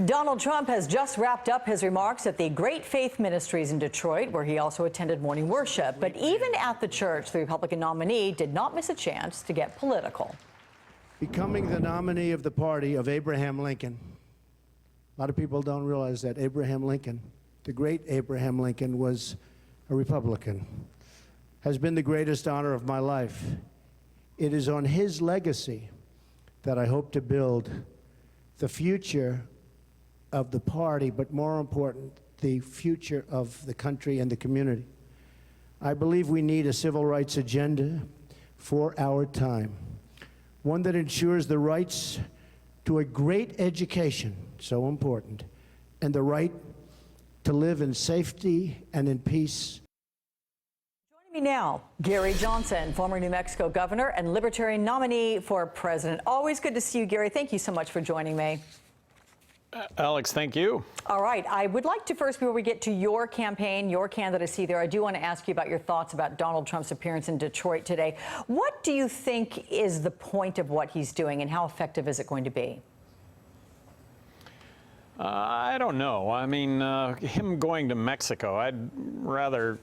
Donald Trump has just wrapped up his remarks at the Great Faith Ministries in Detroit, where he also attended morning worship. But even at the church, the Republican nominee did not miss a chance to get political. Becoming the nominee of the party of Abraham Lincoln. A lot of people don't realize that Abraham Lincoln, the great Abraham Lincoln, was a Republican. Has been the greatest honor of my life. It is on his legacy that I hope to build the future of the party, but more important, the future of the country and the community. I believe we need a civil rights agenda for our time, one that ensures the rights to a great education, so important, and the right to live in safety and in peace. Joining me now, Gary Johnson, former New Mexico governor and Libertarian nominee for president. Always good to see you, Gary. Thank you so much for joining me. Alex, thank you. All right. I would like to first, before we get to your campaign, your candidacy there, I do want to ask you about your thoughts about Donald Trump's appearance in Detroit today. What do you think is the point of what he's doing, and how effective is it going to be? I don't know. I mean, him going to Mexico, I'd rather,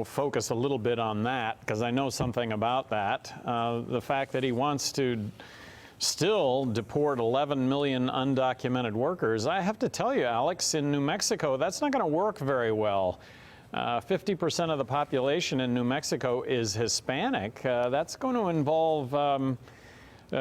focus a little bit on that, because I know something about that. The fact that he wants to still deport 11 million undocumented workers. I have to tell you, Alex, in New Mexico, that's not going to work very well. 50% of the population in New Mexico is Hispanic. That's going to involve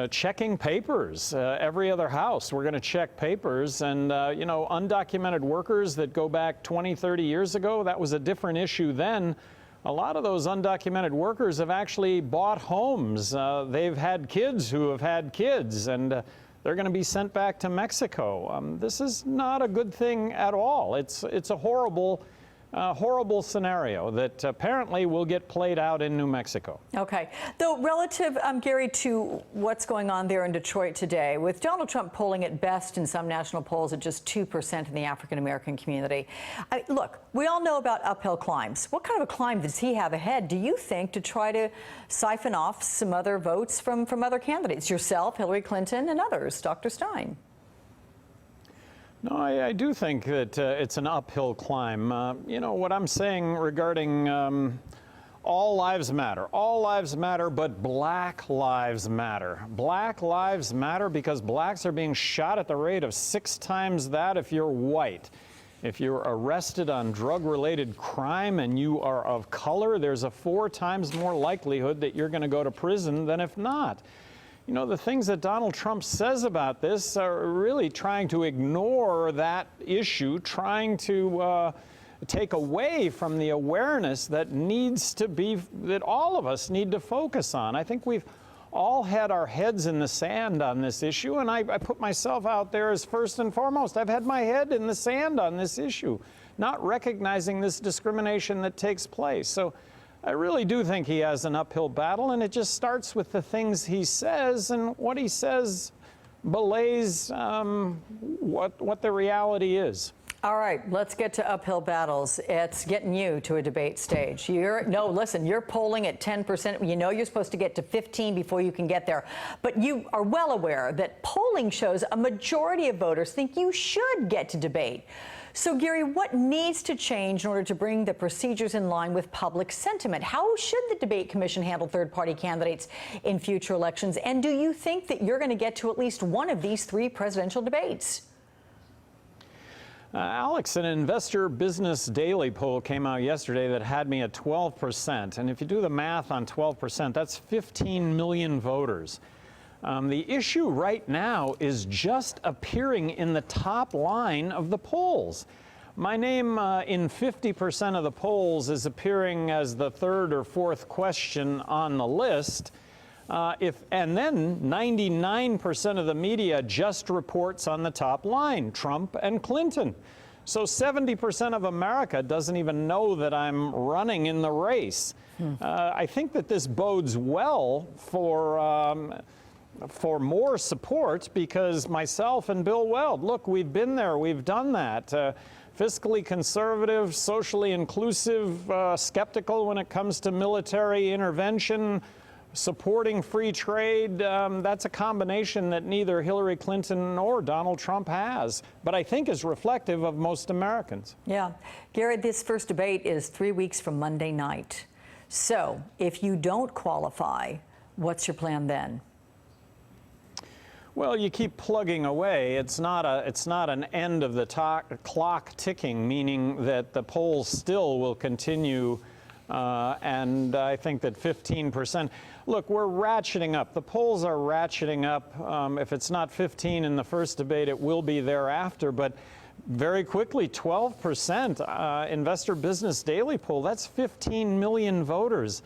checking papers. Every other house, we're going to check papers. And, undocumented workers that go back 20, 30 years ago, that was a different issue then. A lot of those undocumented workers have actually bought homes. They've had kids who have had kids, and they're going to be sent back to Mexico. This is not a good thing at all. It's a horrible scenario that apparently will get played out in New Mexico. Okay. Though relative, Gary, to what's going on there in Detroit today, with Donald Trump polling at best in some national polls at just 2% in the African-American community. Look, we all know about uphill climbs. What kind of a climb does he have ahead, do you think, to try to siphon off some other votes from other candidates, yourself, Hillary Clinton, and others, Dr. Stein? No, I do think that it's an uphill climb. What I'm saying regarding all lives matter. All lives matter, but Black lives matter. Black lives matter because blacks are being shot at the rate of 6 times that if you're white. If you're arrested on drug-related crime and you are of color, there's a 4 times more likelihood that you're going to go to prison than if not. The things that Donald Trump says about this are really trying to ignore that issue, trying to take away from the awareness that that all of us need to focus on. I think we've all had our heads in the sand on this issue, and I put myself out there as first and foremost. I've had my head in the sand on this issue, not recognizing this discrimination that takes place. So I really do think he has an uphill battle, and it just starts with the things he says, and what he says belays what the reality is. All right, let's get to uphill battles. It's getting you to a debate stage. Listen, you're polling at 10%. You know you're supposed to get to 15 before you can get there. But you are well aware that polling shows a majority of voters think you should get to debate. So, Gary, what needs to change in order to bring the procedures in line with public sentiment? How should the Debate Commission handle third-party candidates in future elections? And do you think that you're going to get to at least one of these 3 presidential debates? Alex, an Investor Business Daily poll came out yesterday that had me at 12%. And if you do the math on 12%, that's 15 million voters. The issue right now is just appearing in the top line of the polls. My name in 50% of the polls is appearing as the 3rd or 4th question on the list. And then 99% of the media just reports on the top line, Trump and Clinton. So 70% of America doesn't even know that I'm running in the race. I think that this bodes well for more support, because myself and Bill Weld, look, we've been there, we've done that. Fiscally conservative, socially inclusive, skeptical when it comes to military intervention, supporting free trade, that's a combination that neither Hillary Clinton nor Donald Trump has, but I think is reflective of most Americans. Yeah. Gary, this first debate is 3 weeks from Monday night. So if you don't qualify, what's your plan then? Well, you keep plugging away. It's not an end of the clock ticking, meaning that the polls still will continue. And I think that 15%. Look, we're ratcheting up. The polls are ratcheting up. If it's not 15 in the first debate, it will be thereafter. But very quickly, 12%. Investor Business Daily poll, that's 15 million voters.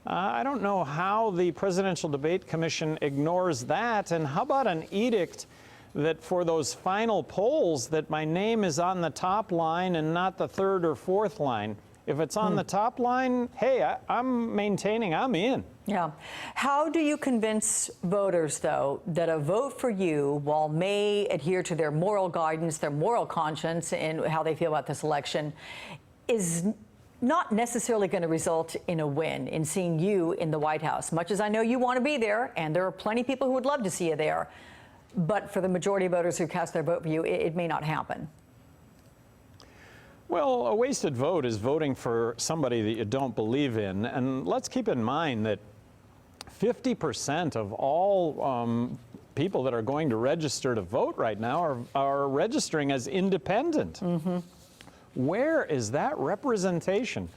I don't know how the Presidential Debate Commission ignores that. And how about an edict that for those final polls that my name is on the top line and not the third or fourth line? If it's on the top line, hey, I'm maintaining, I'm in. Yeah. How do you convince voters, though, that a vote for you, while may adhere to their moral guidance, their moral conscience, and how they feel about this election, is not necessarily going to result in a win, in seeing you in the White House? Much as I know you want to be there, and there are plenty of people who would love to see you there, but for the majority of voters who cast their vote for you, it may not happen. Well, a wasted vote is voting for somebody that you don't believe in. And let's keep in mind that 50% of all people that are going to register to vote right now are registering as independent. Where is that representation?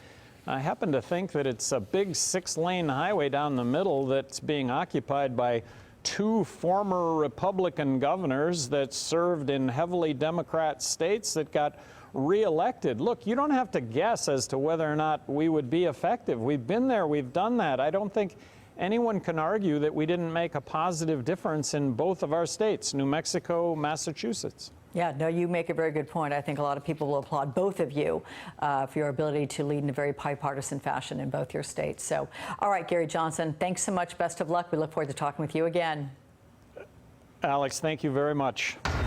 I happen to think that it's a big 6-lane highway down the middle that's being occupied by 2 former Republican governors that served in heavily Democrat states that got reelected. Look, you don't have to guess as to whether or not we would be effective. We've been there, we've done that. I don't think anyone can argue that we didn't make a positive difference in both of our states, New Mexico, Massachusetts. Yeah, no, you make a very good point. I think a lot of people will applaud both of you for your ability to lead in a very bipartisan fashion in both your states. So, all right, Gary Johnson, thanks so much. Best of luck. We look forward to talking with you again. Alex, thank you very much.